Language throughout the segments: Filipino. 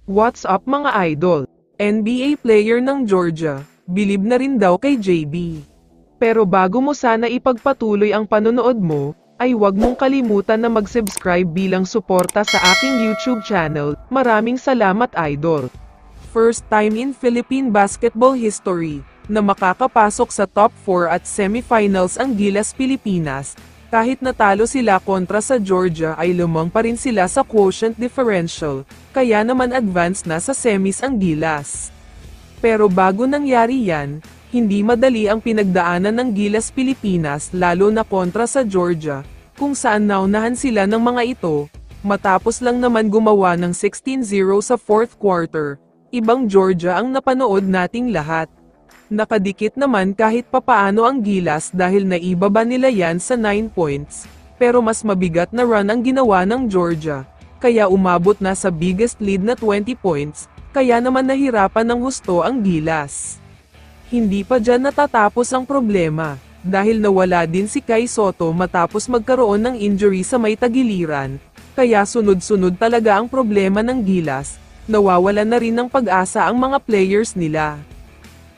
What's up mga idol? NBA player ng Georgia, bilib na rin daw kay JB. Pero bago mo sana ipagpatuloy ang panonood mo, ay huwag mong kalimutan na mag-subscribe bilang suporta sa aking YouTube channel. Maraming salamat idol. First time in Philippine basketball history, na makakapasok sa top 4 at semifinals ang Gilas Pilipinas. Kahit natalo sila kontra sa Georgia ay lumang pa rin sila sa quotient differential, kaya naman advance na sa semis ang Gilas. Pero bago nangyari yan, hindi madali ang pinagdaanan ng Gilas Pilipinas lalo na kontra sa Georgia, kung saan naunahan sila ng mga ito, matapos lang naman gumawa ng 16-0 sa fourth quarter. Ibang Georgia ang napanood nating lahat. Nakadikit naman kahit papaano ang Gilas dahil naibaba nila yan sa 9 points, pero mas mabigat na run ang ginawa ng Georgia, kaya umabot na sa biggest lead na 20 points, kaya naman nahirapan ng husto ang Gilas. Hindi pa dyan natatapos ang problema, dahil nawala din si Kai Sotto matapos magkaroon ng injury sa may tagiliran, kaya sunod-sunod talaga ang problema ng Gilas, nawawala na rin ng pag-asa ang mga players nila.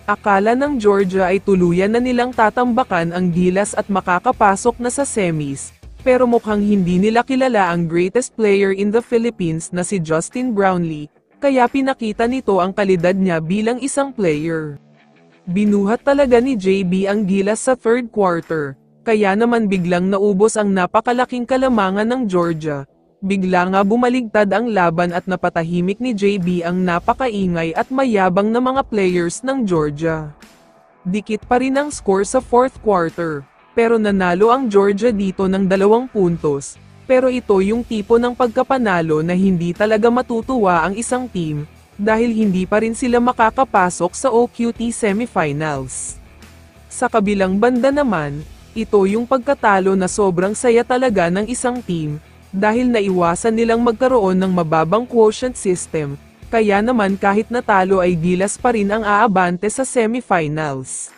Akala ng Georgia ay tuluyan na nilang tatambakan ang Gilas at makakapasok na sa semis, pero mukhang hindi nila kilala ang greatest player in the Philippines na si Justin Brownlee, kaya pinakita nito ang kalidad niya bilang isang player. Binuhat talaga ni JB ang Gilas sa third quarter, kaya naman biglang naubos ang napakalaking kalamangan ng Georgia. Bigla nga bumaligtad ang laban at napatahimik ni JB ang napakaingay at mayabang na mga players ng Georgia. Dikit pa rin ang score sa fourth quarter, pero nanalo ang Georgia dito ng 2 puntos. Pero ito yung tipo ng pagkapanalo na hindi talaga matutuwa ang isang team, dahil hindi pa rin sila makakapasok sa OQT semifinals. Sa kabilang banda naman, ito yung pagkatalo na sobrang saya talaga ng isang team, dahil naiwasan nilang magkaroon ng mababang quotient system, kaya naman kahit natalo ay Gilas pa rin ang aabante sa semifinals.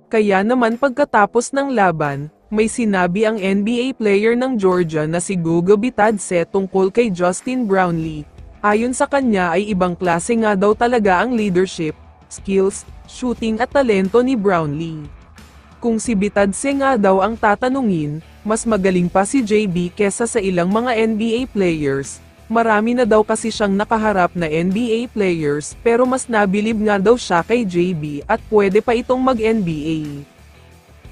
Kaya naman pagkatapos ng laban, may sinabi ang NBA player ng Georgia na si Guga Bitadse tungkol kay Justin Brownlee. Ayon sa kanya ay ibang klase nga daw talaga ang leadership, skills, shooting at talento ni Brownlee. Kung si Bitadse nga daw ang tatanungin, mas magaling pa si JB kesa sa ilang mga NBA players. Marami na daw kasi siyang nakaharap na NBA players pero mas nabilib nga daw siya kay JB at pwede pa itong mag-NBA.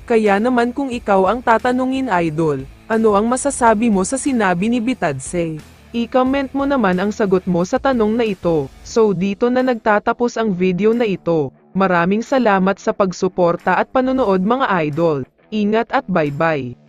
Kaya naman kung ikaw ang tatanungin idol, ano ang masasabi mo sa sinabi ni Bitadse? I-comment mo naman ang sagot mo sa tanong na ito. So dito na nagtatapos ang video na ito. Maraming salamat sa pagsuporta at panonood mga idol. Ingat at bye-bye.